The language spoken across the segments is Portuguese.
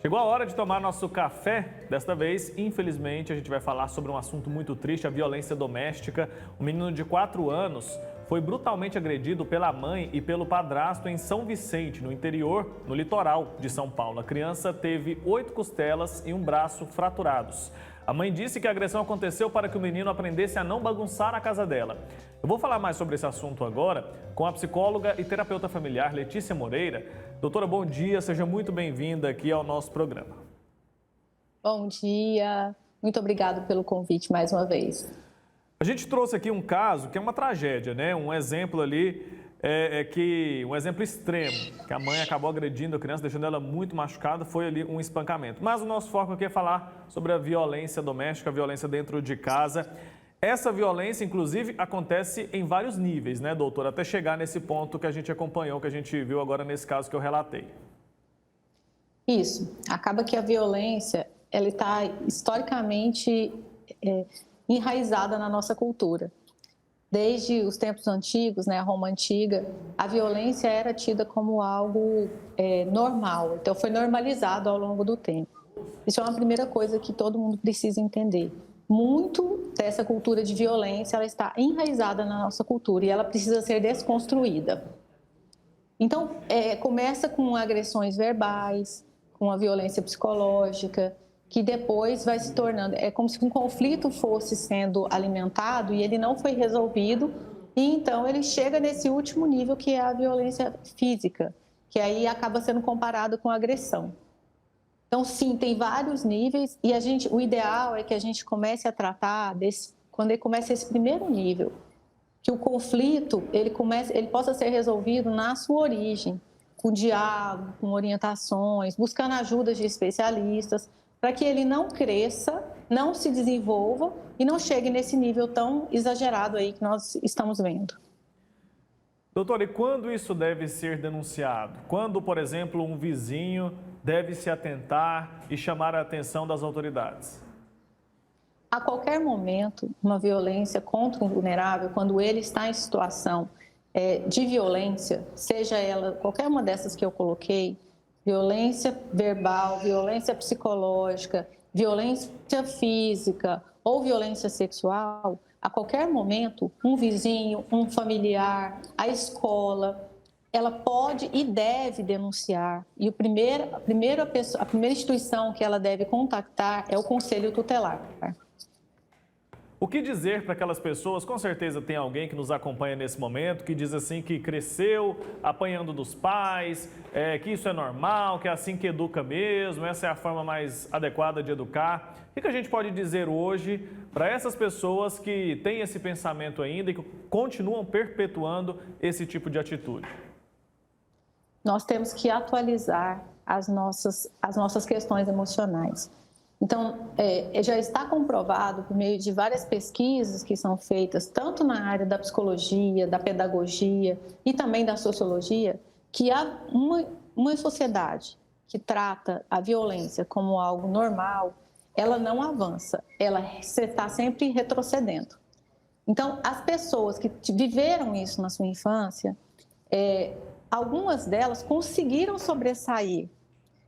Chegou a hora de tomar nosso café. Desta vez, infelizmente, a gente vai falar sobre um assunto muito triste, a violência doméstica. Um menino de 4 anos foi brutalmente agredido pela mãe e pelo padrasto em São Vicente, no interior, no litoral de São Paulo. A criança teve 8 costelas e um braço fraturados. A mãe disse que a agressão aconteceu para que o menino aprendesse a não bagunçar a casa dela. Eu vou falar mais sobre esse assunto agora com a psicóloga e terapeuta familiar Letícia Moreira. Doutora, bom dia, seja muito bem-vinda aqui ao nosso programa. Bom dia, muito obrigado pelo convite mais uma vez. A gente trouxe aqui um caso que é uma tragédia, né? Um exemplo ali, um exemplo extremo, que a mãe acabou agredindo a criança, deixando ela muito machucada, foi ali um espancamento. Mas o nosso foco aqui é falar sobre a violência doméstica, a violência dentro de casa. Essa violência, inclusive, acontece em vários níveis, né, doutora? Até chegar nesse ponto que a gente acompanhou, que a gente viu agora nesse caso que eu relatei. Isso, acaba que a violência, ela está historicamente enraizada na nossa cultura. Desde os tempos antigos, né, a Roma Antiga, a violência era tida como algo normal, então foi normalizado ao longo do tempo. Isso é uma primeira coisa que todo mundo precisa entender. Muito dessa cultura de violência, ela está enraizada na nossa cultura e ela precisa ser desconstruída. Então, começa com agressões verbais, com a violência psicológica, que depois vai se tornando... É como se um conflito fosse sendo alimentado e ele não foi resolvido, e então ele chega nesse último nível, que é a violência física, que aí acaba sendo comparado com a agressão. Então, sim, tem vários níveis e o ideal é que a gente comece a tratar quando ele começa esse primeiro nível, que o conflito ele possa ser resolvido na sua origem, com diálogo, com orientações, buscando ajudas de especialistas, para que ele não cresça, não se desenvolva e não chegue nesse nível tão exagerado aí que nós estamos vendo. Doutora, e quando isso deve ser denunciado? Quando, por exemplo, um vizinho deve se atentar e chamar a atenção das autoridades? A qualquer momento, uma violência contra um vulnerável, quando ele está em situação de violência, seja ela qualquer uma dessas que eu coloquei, violência verbal, violência psicológica, violência física ou violência sexual, a qualquer momento, um vizinho, um familiar, a escola, ela pode e deve denunciar. E a primeira instituição que ela deve contactar é o Conselho Tutelar. O que dizer para aquelas pessoas? Com certeza tem alguém que nos acompanha nesse momento que diz assim que cresceu apanhando dos pais, que isso é normal, que é assim que educa mesmo, essa é a forma mais adequada de educar. O que a gente pode dizer hoje para essas pessoas que têm esse pensamento ainda e que continuam perpetuando esse tipo de atitude? Nós temos que atualizar as nossas questões emocionais. Então, já está comprovado por meio de várias pesquisas que são feitas, tanto na área da psicologia, da pedagogia e também da sociologia, que há uma sociedade que trata a violência como algo normal, ela não avança, ela está sempre retrocedendo. Então, as pessoas que viveram isso na sua infância, algumas delas conseguiram sobressair.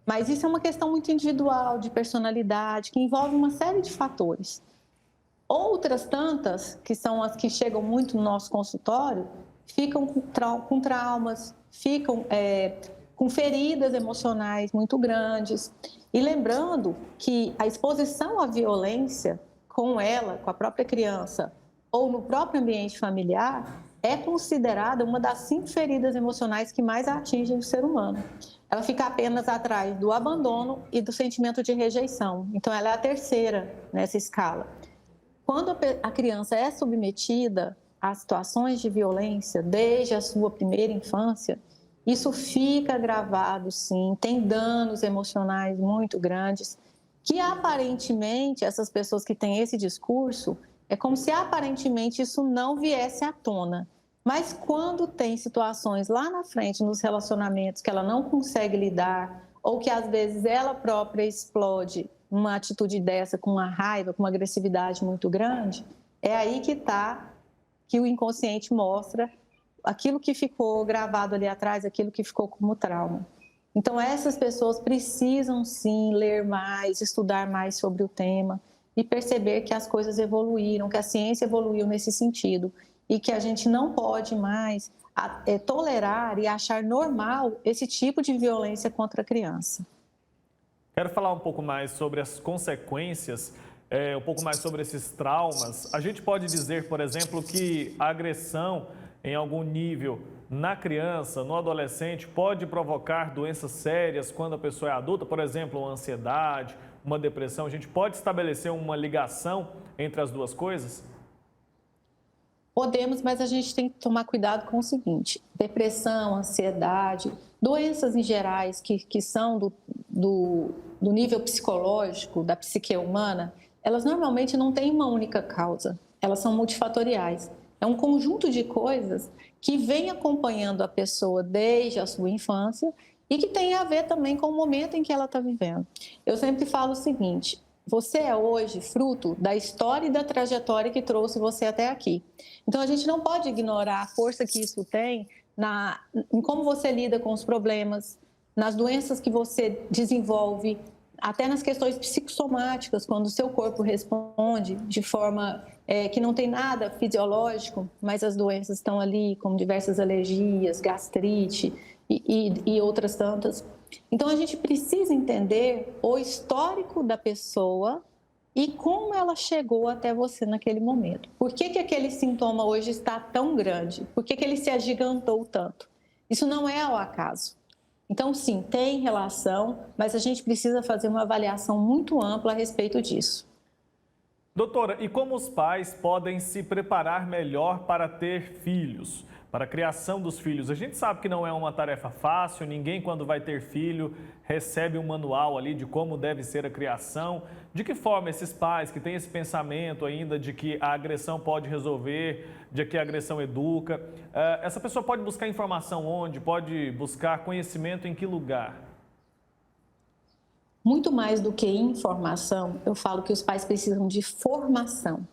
Mas isso é uma questão muito individual, de personalidade, que envolve uma série de fatores. Outras tantas, que são as que chegam muito no nosso consultório, ficam com traumas, ficam com feridas emocionais muito grandes. E lembrando que a exposição à violência com ela, com a própria criança, ou no próprio ambiente familiar, é considerada uma das 5 feridas emocionais que mais atingem o ser humano. Ela fica apenas atrás do abandono e do sentimento de rejeição. Então, ela é a terceira nessa escala. Quando a criança é submetida a situações de violência desde a sua primeira infância, isso fica gravado, sim, tem danos emocionais muito grandes, que aparentemente, essas pessoas que têm esse discurso, é como se aparentemente isso não viesse à tona. Mas quando tem situações lá na frente, nos relacionamentos, que ela não consegue lidar, ou que às vezes ela própria explode uma atitude dessa com uma raiva, com uma agressividade muito grande, é aí que o inconsciente mostra aquilo que ficou gravado ali atrás, aquilo que ficou como trauma. Então, essas pessoas precisam sim ler mais, estudar mais sobre o tema e perceber que as coisas evoluíram, que a ciência evoluiu nesse sentido e que a gente não pode mais tolerar e achar normal esse tipo de violência contra a criança. Quero falar um pouco mais sobre as consequências, um pouco mais sobre esses traumas. A gente pode dizer, por exemplo, que a agressão em algum nível na criança, no adolescente, pode provocar doenças sérias quando a pessoa é adulta, por exemplo, uma ansiedade, uma depressão. A gente pode estabelecer uma ligação entre as duas coisas? Podemos, mas a gente tem que tomar cuidado com o seguinte: depressão, ansiedade, doenças em gerais que são do nível psicológico, da psique humana, elas normalmente não têm uma única causa, elas são multifatoriais. É um conjunto de coisas que vem acompanhando a pessoa desde a sua infância e que tem a ver também com o momento em que ela está vivendo. Eu sempre falo o seguinte: você é hoje fruto da história e da trajetória que trouxe você até aqui. Então, a gente não pode ignorar a força que isso tem em como você lida com os problemas, nas doenças que você desenvolve, até nas questões psicossomáticas, quando o seu corpo responde de forma que não tem nada fisiológico, mas as doenças estão ali, como diversas alergias, gastrite e outras tantas. Então, a gente precisa entender o histórico da pessoa e como ela chegou até você naquele momento. Por que aquele sintoma hoje está tão grande? Por que ele se agigantou tanto? Isso não é ao acaso. Então, sim, tem relação, mas a gente precisa fazer uma avaliação muito ampla a respeito disso. Doutora, e como os pais podem se preparar melhor para ter filhos, para a criação dos filhos? A gente sabe que não é uma tarefa fácil, ninguém quando vai ter filho recebe um manual ali de como deve ser a criação. De que forma esses pais que têm esse pensamento ainda de que a agressão pode resolver, de que a agressão educa, essa pessoa pode buscar informação onde? Pode buscar conhecimento em que lugar? Muito mais do que informação, eu falo que os pais precisam de formação.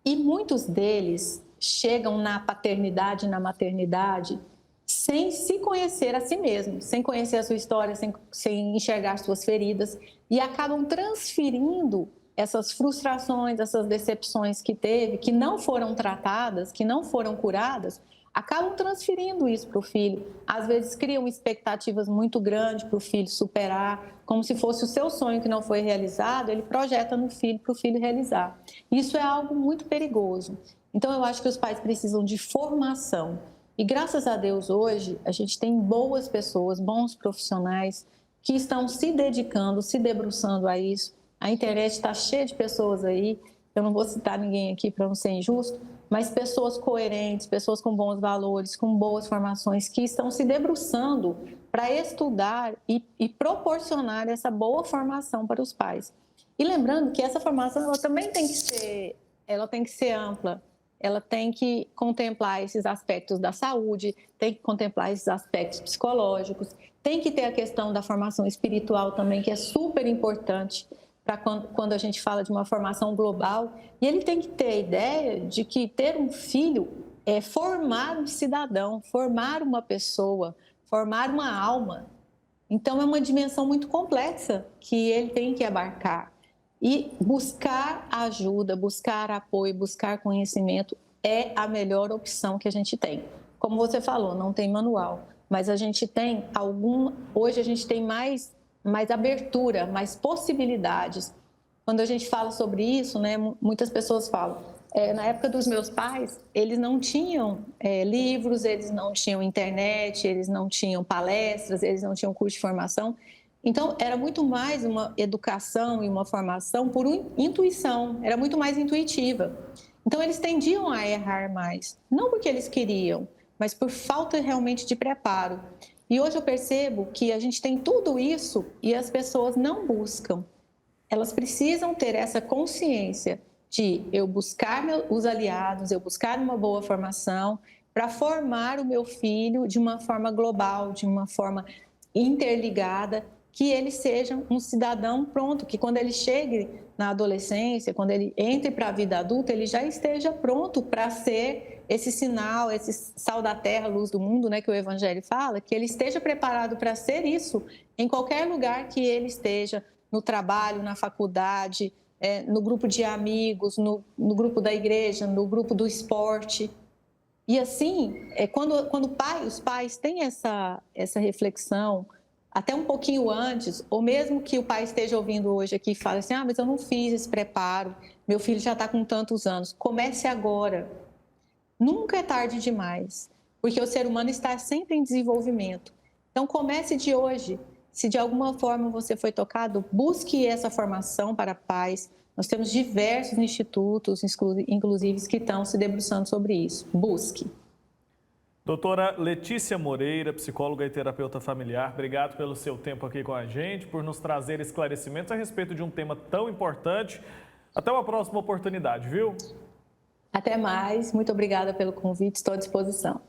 E muitos deles chegam na paternidade, na maternidade, sem se conhecer a si mesmo, sem conhecer a sua história, sem enxergar as suas feridas, e acabam transferindo essas frustrações, essas decepções que teve, que não foram tratadas, que não foram curadas, acabam transferindo isso para o filho. Às vezes criam expectativas muito grandes para o filho superar, como se fosse o seu sonho que não foi realizado, ele projeta no filho para o filho realizar. Isso é algo muito perigoso. Então, eu acho que os pais precisam de formação. E graças a Deus, hoje, a gente tem boas pessoas, bons profissionais que estão se dedicando, se debruçando a isso. A internet está cheia de pessoas aí, eu não vou citar ninguém aqui para não ser injusto, mas pessoas coerentes, pessoas com bons valores, com boas formações, que estão se debruçando para estudar e proporcionar essa boa formação para os pais. E lembrando que essa formação ela também tem que ser ampla, ela tem que contemplar esses aspectos da saúde, tem que contemplar esses aspectos psicológicos, tem que ter a questão da formação espiritual também, que é super importante para quando a gente fala de uma formação global. E ele tem que ter a ideia de que ter um filho é formar um cidadão, formar uma pessoa, formar uma alma. Então, é uma dimensão muito complexa que ele tem que abarcar. E buscar ajuda, buscar apoio, buscar conhecimento é a melhor opção que a gente tem. Como você falou, não tem manual, mas a gente tem hoje a gente tem mais abertura, mais possibilidades. Quando a gente fala sobre isso, né, muitas pessoas falam, na época dos meus pais, eles não tinham livros, eles não tinham internet, eles não tinham palestras, eles não tinham curso de formação. Então, era muito mais uma educação e uma formação por intuição, era muito mais intuitiva. Então, eles tendiam a errar mais, não porque eles queriam, mas por falta realmente de preparo. E hoje eu percebo que a gente tem tudo isso e as pessoas não buscam. Elas precisam ter essa consciência de eu buscar os aliados, eu buscar uma boa formação para formar o meu filho de uma forma global, de uma forma interligada, que ele seja um cidadão pronto, que quando ele chegue na adolescência, quando ele entre para a vida adulta, ele já esteja pronto para ser esse sinal, esse sal da terra, luz do mundo, né, que o Evangelho fala, que ele esteja preparado para ser isso em qualquer lugar que ele esteja, no trabalho, na faculdade, no grupo de amigos, no grupo da igreja, no grupo do esporte. E assim, quando os pais têm essa reflexão, até um pouquinho antes, ou mesmo que o pai esteja ouvindo hoje aqui e fale assim, mas eu não fiz esse preparo, meu filho já está com tantos anos. Comece agora. Nunca é tarde demais, porque o ser humano está sempre em desenvolvimento. Então, comece de hoje. Se de alguma forma você foi tocado, busque essa formação para pais. Nós temos diversos institutos, inclusive, que estão se debruçando sobre isso. Busque. Doutora Letícia Moreira, psicóloga e terapeuta familiar, obrigado pelo seu tempo aqui com a gente, por nos trazer esclarecimentos a respeito de um tema tão importante. Até uma próxima oportunidade, viu? Até mais. Muito obrigada pelo convite. Estou à disposição.